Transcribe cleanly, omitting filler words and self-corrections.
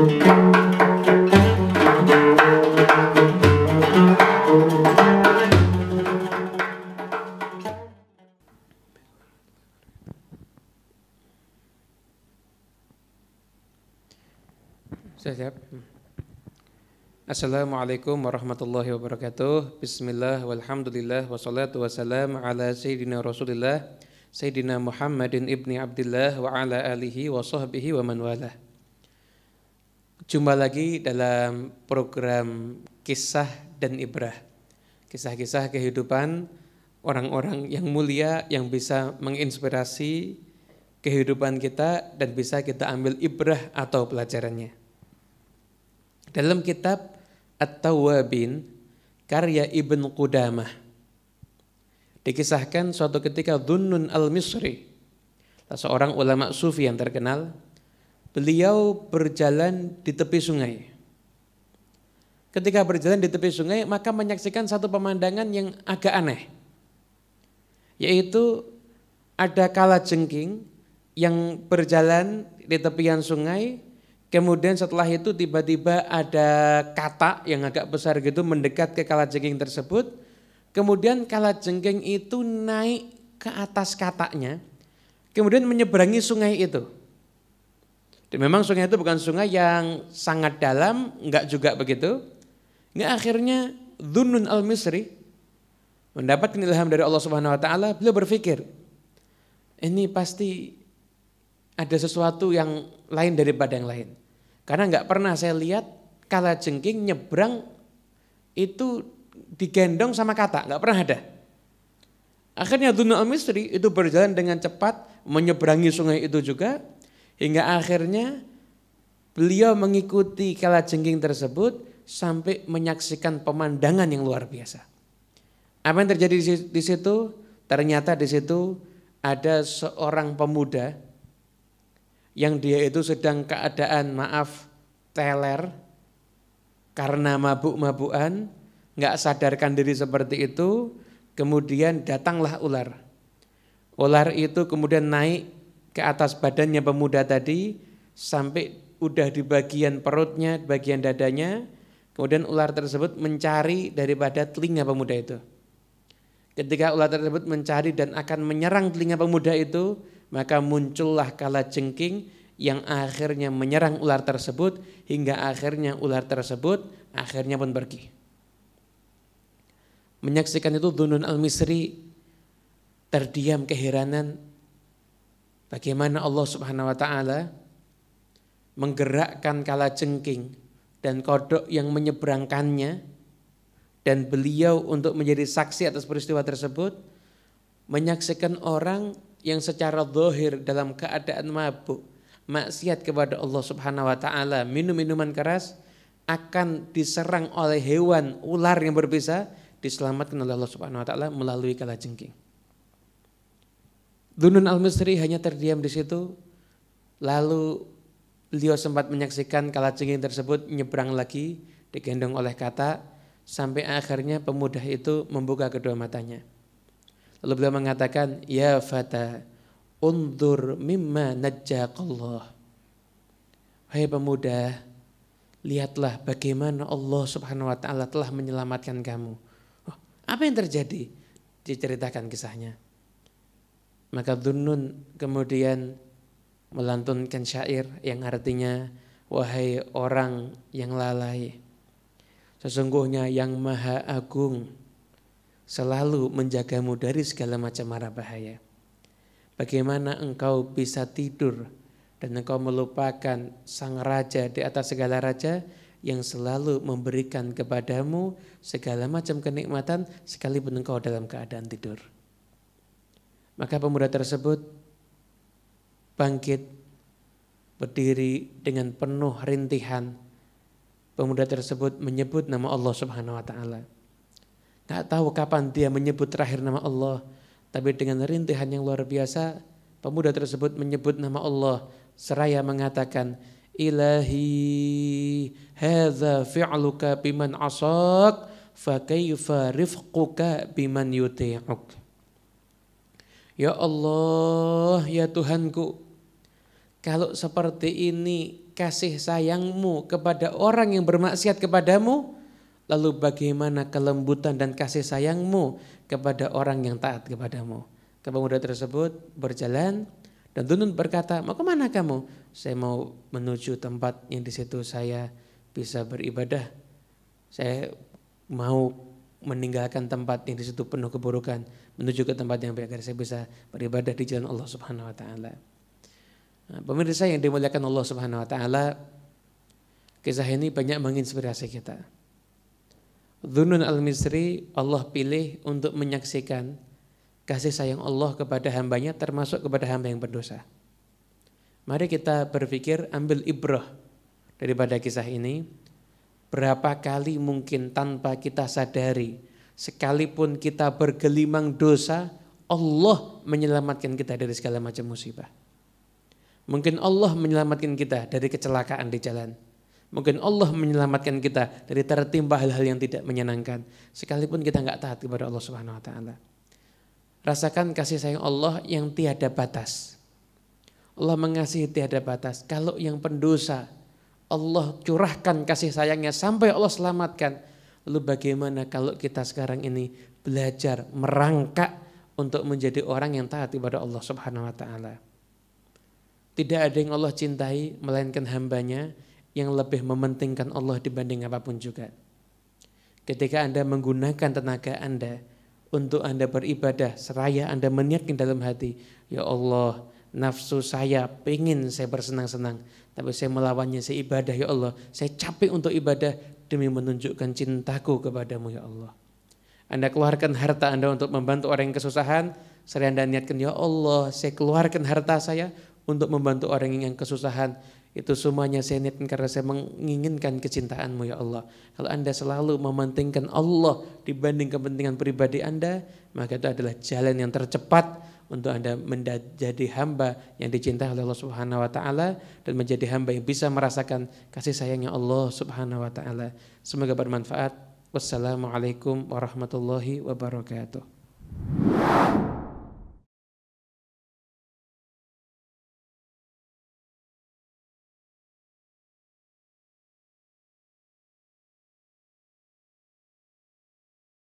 Siap. Assalamualaikum warahmatullahi wabarakatuh. Bismillah walhamdulillah wassalatu wassalam ala sayyidina Rasulillah Sayyidina Muhammadin ibni Abdillah wa ala alihi wa sahbihi wa man walah. Jumpa lagi dalam program Kisah dan Ibrah. Kisah-kisah kehidupan orang-orang yang mulia yang bisa menginspirasi kehidupan kita dan bisa kita ambil ibrah atau pelajarannya. Dalam kitab At-Tawwabin karya Ibn Qudamah dikisahkan suatu ketika Dhunnun al-Misri, seorang ulama sufi yang terkenal, beliau berjalan di tepi sungai. Ketika berjalan di tepi sungai maka menyaksikan satu pemandangan yang agak aneh, yaitu ada kalajengking yang berjalan di tepian sungai. Kemudian setelah itu tiba-tiba ada katak yang agak besar gitu mendekat ke kalajengking tersebut. Kemudian kalajengking itu naik ke atas kataknya, kemudian menyeberangi sungai itu. Dan memang sungai itu bukan sungai yang sangat dalam, enggak juga begitu. Enggak, akhirnya Dhunnun al-Misri mendapatkan ilham dari Allah Subhanahu wa taala, beliau berpikir, ini pasti ada sesuatu yang lain daripada yang lain. Karena enggak pernah saya lihat kalajengking nyebrang itu digendong sama katak, enggak pernah ada. Akhirnya Dhunnun al-Misri itu berjalan dengan cepat menyeberangi sungai itu juga, hingga akhirnya beliau mengikuti kalajengking tersebut sampai menyaksikan pemandangan yang luar biasa. Apa yang terjadi di situ? Ternyata di situ ada seorang pemuda yang dia itu sedang keadaan teler karena mabuk-mabukan, nggak sadarkan diri seperti itu, kemudian datanglah ular. Ular itu kemudian naik ke atas badannya pemuda tadi sampai udah di bagian perutnya, bagian dadanya, kemudian ular tersebut mencari daripada telinga pemuda itu. Ketika ular tersebut mencari dan akan menyerang telinga pemuda itu, maka muncullah kalajengking yang akhirnya menyerang ular tersebut hingga akhirnya ular tersebut akhirnya pun pergi. Menyaksikan itu Dhunnun al-Misri terdiam keheranan bagaimana Allah Subhanahu wa taala menggerakkan kalajengking dan kodok yang menyeberangkannya, dan beliau untuk menjadi saksi atas peristiwa tersebut, menyaksikan orang yang secara zahir dalam keadaan mabuk, maksiat kepada Allah Subhanahu wa taala, minum minuman keras, akan diserang oleh hewan ular yang berbisa, diselamatkan oleh Allah Subhanahu wa taala melalui kalajengking. Dhunnun al-Misri hanya terdiam di situ, lalu beliau sempat menyaksikan kalajengking tersebut nyebrang lagi digendong oleh katak, sampai akhirnya pemuda itu membuka kedua matanya. Lalu beliau mengatakan, ya fata, undur mimma najjaqallah. Hai pemuda, lihatlah bagaimana Allah Subhanahu wa taala telah menyelamatkan kamu. Oh, apa yang terjadi? Diceritakan kisahnya. Maka Dhunnun kemudian melantunkan syair yang artinya, wahai orang yang lalai, sesungguhnya yang maha agung selalu menjagamu dari segala macam mara bahaya. Bagaimana engkau bisa tidur dan engkau melupakan sang raja di atas segala raja yang selalu memberikan kepadamu segala macam kenikmatan sekalipun engkau dalam keadaan tidur. Maka pemuda tersebut bangkit, berdiri dengan penuh rintihan. Pemuda tersebut menyebut nama Allah Subhanahu wa taala. Gak tahu kapan dia menyebut terakhir nama Allah, tapi dengan rintihan yang luar biasa, pemuda tersebut menyebut nama Allah seraya mengatakan, Ilahi hadza fi'luka biman asak fa kaifa rifquka biman yuti'uk. Ya Allah, ya Tuhanku, Kalau seperti ini kasih sayangmu kepada orang yang bermaksiat kepadamu, lalu bagaimana kelembutan dan kasih sayangmu kepada orang yang taat kepadamu? Pemuda tersebut berjalan dan Dunun berkata, mau kemana kamu? Saya mau menuju tempat yang di situ saya bisa beribadah. Saya mau meninggalkan tempat yang di situ penuh keburukan, menuju ke tempat yang baik agar saya bisa beribadah di jalan Allah Subhanahu wa taala. Nah, pemirsa yang dimuliakan Allah Subhanahu wa taala, kisah ini banyak menginspirasi kita. Dzunun al-Misri Allah pilih untuk menyaksikan kasih sayang Allah kepada hambanya, termasuk kepada hamba yang berdosa. Mari kita berpikir, ambil ibrah daripada kisah ini. Berapa kali mungkin tanpa kita sadari, sekalipun kita bergelimang dosa, Allah menyelamatkan kita dari segala macam musibah. Mungkin Allah menyelamatkan kita dari kecelakaan di jalan. Mungkin Allah menyelamatkan kita dari tertimpa hal-hal yang tidak menyenangkan. Sekalipun kita enggak taat kepada Allah Subhanahu wa taala. Rasakan kasih sayang Allah yang tiada batas. Allah mengasihi tiada batas. Kalau yang pendosa, Allah curahkan kasih sayangnya sampai Allah selamatkan. Lalu bagaimana kalau kita sekarang ini belajar merangkak untuk menjadi orang yang taat kepada Allah Subhanahu wa taala. Tidak ada yang Allah cintai melainkan hambanya yang lebih mementingkan Allah dibanding apapun juga. Ketika Anda menggunakan tenaga Anda untuk Anda beribadah, seraya Anda meniatkan dalam hati, ya Allah, nafsu saya pengen saya bersenang-senang, tapi saya melawannya, saya ibadah ya Allah, saya capek untuk ibadah demi menunjukkan cintaku kepadamu ya Allah. Anda keluarkan harta Anda untuk membantu orang yang kesusahan, seraya Anda niatkan, ya Allah, saya keluarkan harta saya untuk membantu orang yang kesusahan. Itu semuanya saya niatkan karena saya menginginkan kecintaanmu ya Allah. Kalau Anda selalu mementingkan Allah dibanding kepentingan pribadi Anda, maka itu adalah jalan yang tercepat untuk Anda menjadi hamba yang dicintai oleh Allah Subhanahu wa taala dan menjadi hamba yang bisa merasakan kasih sayangnya Allah Subhanahu wa taala. Semoga bermanfaat. Wassalamualaikum warahmatullahi wabarakatuh.